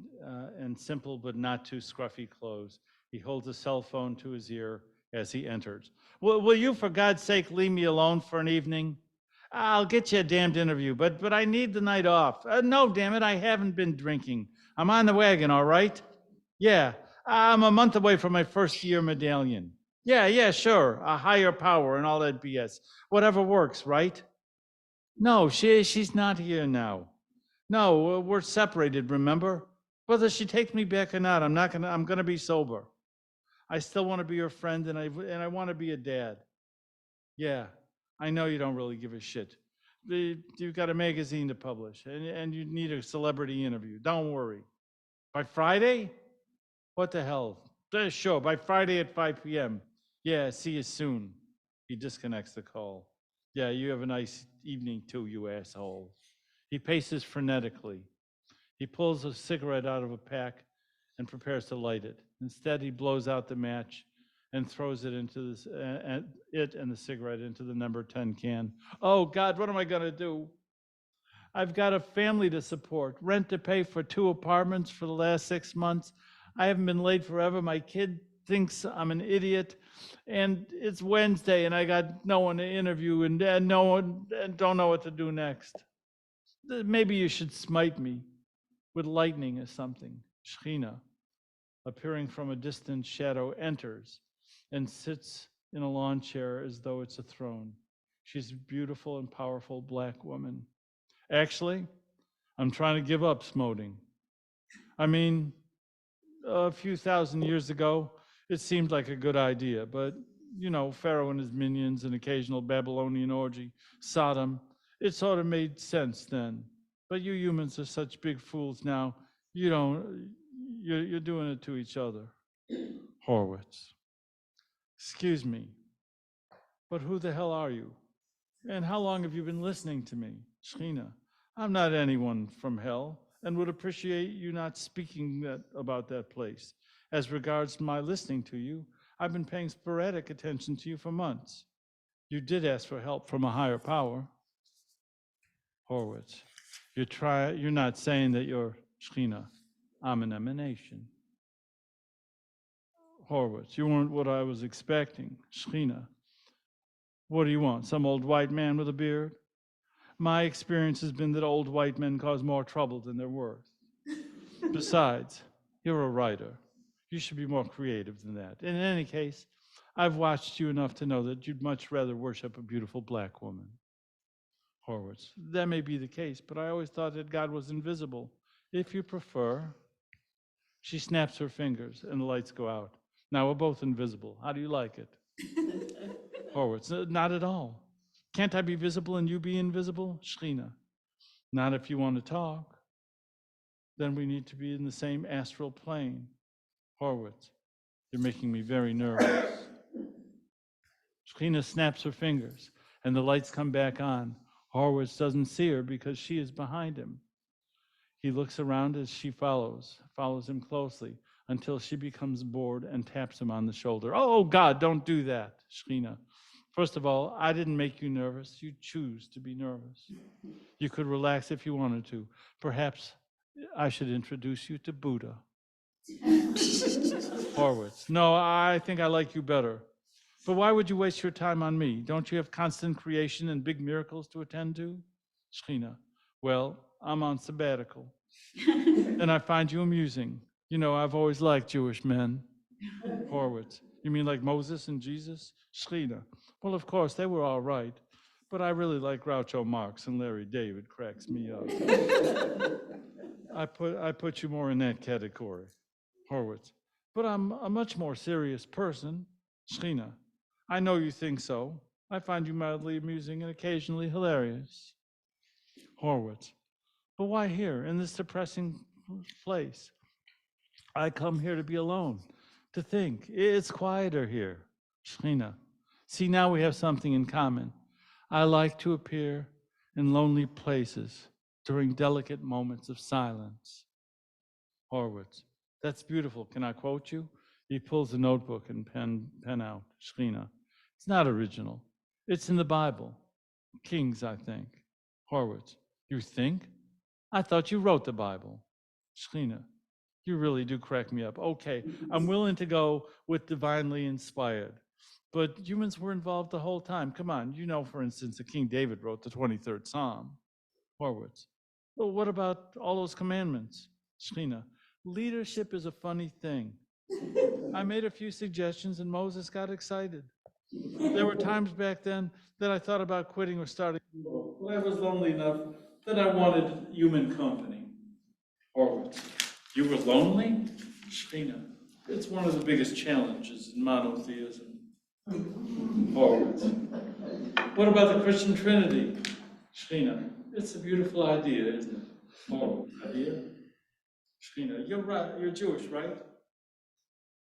simple but not too scruffy clothes. He holds a cell phone to his ear as he enters. Will you, for God's sake, leave me alone for an evening? I'll get you a damned interview, but I need the night off. No, damn it, I haven't been drinking. I'm on the wagon, all right? Yeah, I'm a month away from my first year medallion. Yeah, sure, a higher power and all that BS. Whatever works, right? No, she's not here now. No, we're separated, remember? Whether she takes me back or not, I'm gonna be sober. I still want to be your friend, and I want to be a dad. Yeah, I know you don't really give a shit. You've got a magazine to publish, and you need a celebrity interview. Don't worry. By Friday? What the hell? Sure, by Friday at 5 p.m. Yeah, see you soon. He disconnects the call. Yeah, you have a nice evening too, you asshole. He paces frenetically. He pulls a cigarette out of a pack and prepares to light it. Instead, he blows out the match and throws it into this, it and the cigarette into the number 10 can. Oh God, what am I gonna do? I've got a family to support, rent to pay for 2 apartments for the last 6 months. I haven't been late forever. My kid thinks I'm an idiot, and it's Wednesday, and I got no one to interview, and no one, and don't know what to do next. Maybe you should smite me with lightning or something. Shechina, appearing from a distant shadow, enters and sits in a lawn chair as though it's a throne. She's a beautiful and powerful black woman. Actually, I'm trying to give up smoting. I mean, a few thousand years ago, it seemed like a good idea, but Pharaoh and his minions, an occasional Babylonian orgy, Sodom, it sort of made sense then. But you humans are such big fools now. You're doing it to each other. Horowitz. Excuse me, but who the hell are you? And how long have you been listening to me? Shechina, I'm not anyone from hell and would appreciate you not speaking about that place. As regards my listening to you, I've been paying sporadic attention to you for months. You did ask for help from a higher power. Horowitz, you're not saying that you're Shechina. I'm an emanation. Horowitz, you weren't what I was expecting. Shechina, what do you want? Some old white man with a beard? My experience has been that old white men cause more trouble than they're worth. Besides, you're a writer. You should be more creative than that. In any case, I've watched you enough to know that you'd much rather worship a beautiful black woman. Horowitz, that may be the case, but I always thought that God was invisible. If you prefer. She snaps her fingers and the lights go out. Now we're both invisible. How do you like it? Horowitz, not at all. Can't I be visible and you be invisible? Shechina, not if you want to talk. then we need to be in the same astral plane. Horowitz, you're making me very nervous. Shekhinah snaps her fingers, and the lights come back on. Horowitz doesn't see her because she is behind him. He looks around as she follows him closely until she becomes bored and taps him on the shoulder. Oh, God, don't do that, Shekhinah. First of all, I didn't make you nervous. You choose to be nervous. You could relax if you wanted to. Perhaps I should introduce you to Buddha. Horowitz, no, I think I like you better. But why would you waste your time on me? Don't you have constant creation and big miracles to attend to? Shekhinah, well, I'm on sabbatical. And I find you amusing. You know, I've always liked Jewish men. Horowitz, you mean like Moses and Jesus? Shekhinah, well, of course, they were all right. But I really like Groucho Marx, and Larry David cracks me up. I put you more in that category. Horowitz, but I'm a much more serious person. Shekhinah, I know you think so. I find you mildly amusing and occasionally hilarious. Horowitz, but why here, in this depressing place? I come here to be alone, to think. It's quieter here. Shekhinah, see, now we have something in common. I like to appear in lonely places during delicate moments of silence. Horowitz, that's beautiful. Can I quote you? He pulls a notebook and pen out. Shekhinah, it's not original. It's in the Bible. Kings, I think. Horowitz, you think? I thought you wrote the Bible. Shekhinah, you really do crack me up. Okay, I'm willing to go with divinely inspired. But humans were involved the whole time. Come on, you know, for instance, that King David wrote the 23rd Psalm. Horowitz, well, what about all those commandments? Shekhinah, leadership is a funny thing. I made a few suggestions and Moses got excited. There were times back then that I thought about quitting or starting. But I was lonely enough that I wanted human company. Horowitz, you were lonely? Shekhinah, it's one of the biggest challenges in monotheism. Horowitz, what about the Christian Trinity? Shekhinah, it's a beautiful idea, isn't it? Horowitz, idea? Shekhinah, you're right, you're Jewish, right?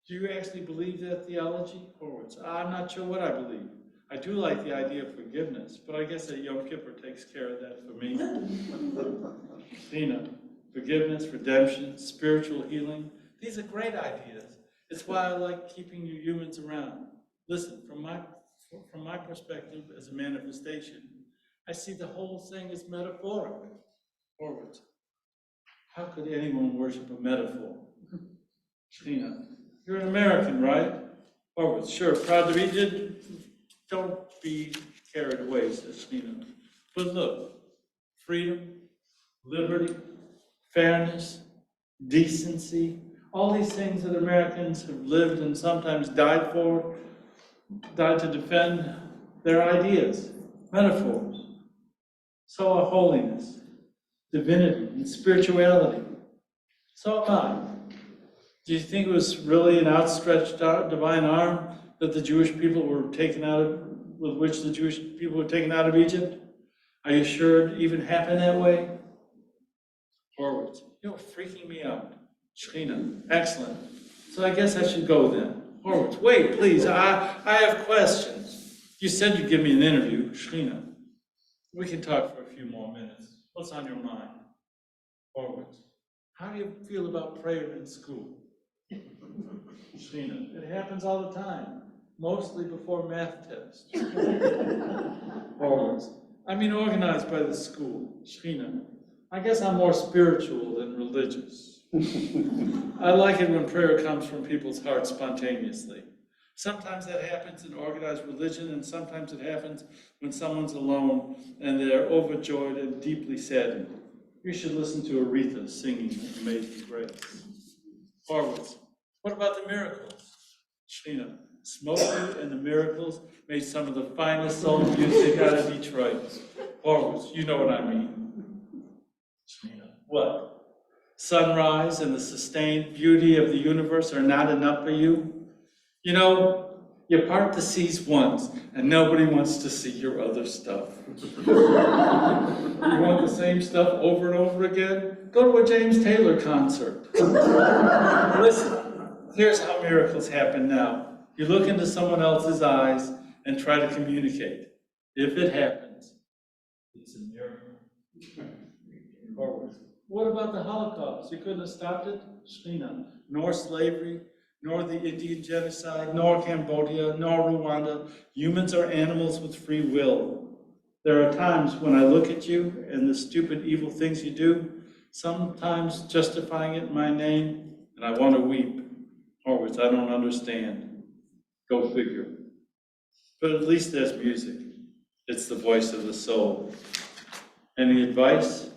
Do you actually believe that theology? Horowitz, I'm not sure what I believe. I do like the idea of forgiveness, but I guess that Yom Kippur takes care of that for me. Shekhinah, forgiveness, redemption, spiritual healing, these are great ideas. It's why I like keeping you humans around. Listen, from my perspective as a manifestation, I see the whole thing as metaphoric. Horowitz, how could anyone worship a metaphor? Shekhinah, you're an American, right? Horowitz, sure, proud to be. Don't be carried away, says Shekhinah. But look, freedom, liberty, fairness, decency, all these things that Americans have lived and sometimes died to defend their ideas, metaphors. So are holiness, divinity, and spirituality. So am I. Do you think it was really an outstretched divine arm that the Jewish people were taken out of, with which the Jewish people were taken out of Egypt? Are you sure it even happened that way? Horowitz, you're freaking me out. Shekhinah, excellent. So I guess I should go then. Horowitz, wait, please, I have questions. You said you'd give me an interview. Shekhinah, we can talk for a few more minutes. What's on your mind? Horowitz, how do you feel about prayer in school? Shekhinah, it happens all the time, mostly before math tests. Horowitz, I mean organized by the school. Shekhinah, I guess I'm more spiritual than religious. I like it when prayer comes from people's hearts spontaneously. Sometimes that happens in organized religion, and sometimes it happens when someone's alone and they're overjoyed and deeply saddened. You should listen to Aretha singing Amazing Grace. Horowitz, what about the miracles? Shekhinah, Smokey and the Miracles made some of the finest soul music out of Detroit. Horowitz, you know what I mean. Shekhinah, what? Sunrise and the sustained beauty of the universe are not enough for you? You know, You part the seas once, and nobody wants to see your other stuff. You want the same stuff over and over again? Go to a James Taylor concert. Listen, here's how miracles happen now. You look into someone else's eyes and try to communicate. If it happens, it's a miracle. Forward. What about the Holocaust? You couldn't have stopped it? Shina. Nor slavery, nor the Indian genocide, nor Cambodia, nor Rwanda. Humans are animals with free will. There are times when I look at you and the stupid, evil things you do, sometimes justifying it in my name, and I want to weep. Horowitz, I don't understand. Go figure. But at least there's music. It's the voice of the soul. Any advice?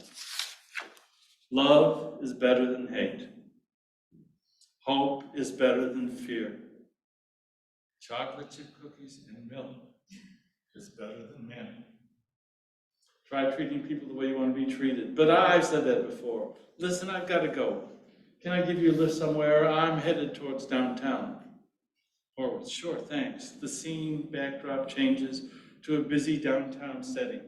Love is better than hate. Hope is better than fear. Chocolate chip cookies and milk is better than men. Try treating people the way you want to be treated. But I've said that before. Listen, I've got to go. Can I give you a lift somewhere? I'm headed towards downtown. Or, sure, thanks. The scene backdrop changes to a busy downtown setting.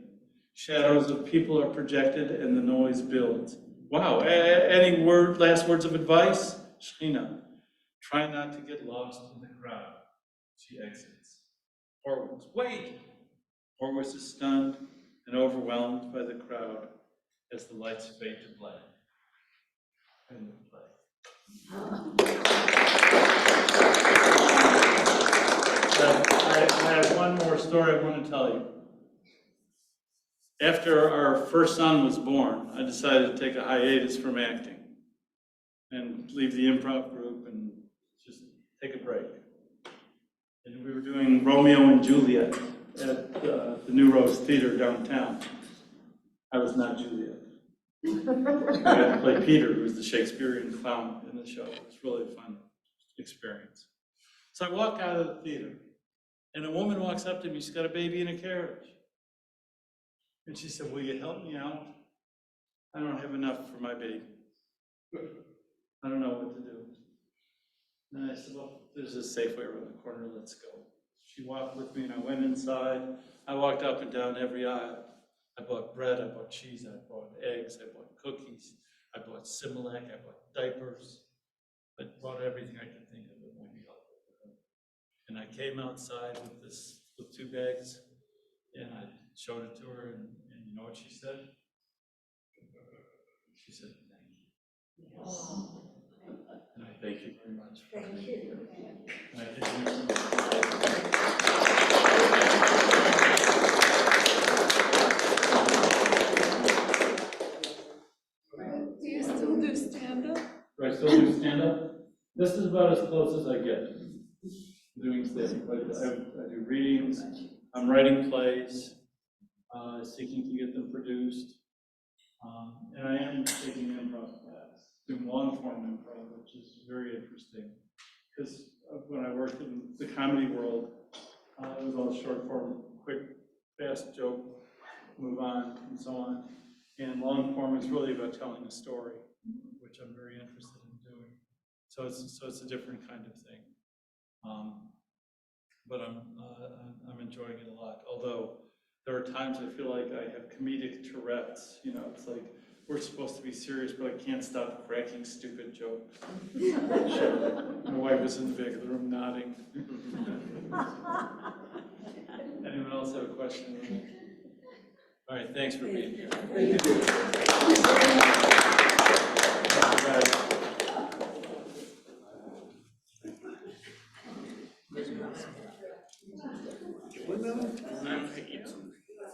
Shadows of people are projected and the noise builds. Wow, any last words of advice? Shina, try not to get lost in the crowd. She exits. Horowitz, wait! Horowitz is stunned and overwhelmed by the crowd as the lights fade to black. End of play. I have one more story I want to tell you. After our first son was born, I decided to take a hiatus from acting and leave the improv group and just take a break. And we were doing Romeo and Juliet at the New Rose Theater downtown. I was not Juliet. I had to play Peter, who was the Shakespearean clown in the show. It was really a fun experience. So I walk out of the theater, and a woman walks up to me. She's got a baby in a carriage. And she said, will you help me out? I don't have enough for my baby. I don't know what to do. And I said, well, there's a Safeway around the corner, let's go. She walked with me and I went inside. I walked up and down every aisle. I bought bread, I bought cheese, I bought eggs, I bought cookies, I bought Similac, I bought diapers. I bought everything I could think of that might be helpful for her. And I came outside with 2 bags, and I showed it to her, and you know what she said? She said, thank you. Yes. And I thank you very much. Thank you. And I did Do you still do stand-up? Do I still do stand-up? This is about as close as I get doing stand-up. I do readings, I'm writing plays, seeking to get them produced. And I am taking improv class, doing long-form improv, which is very interesting. Because when I worked in the comedy world, it was all short-form, quick, fast joke, move on, and so on. And long-form is really about telling a story, which I'm very interested in doing. So it's a different kind of thing. But I'm enjoying it a lot. Although there are times I feel like I have comedic Tourette's. You know, it's like we're supposed to be serious, but I can't stop cracking stupid jokes. Sure. My wife was in the back of the room nodding. Anyone else have a question? All right, thanks for being here. Thank you.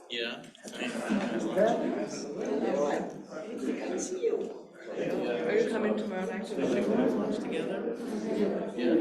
Yeah. Are you coming tomorrow night to have lunch together? Yeah.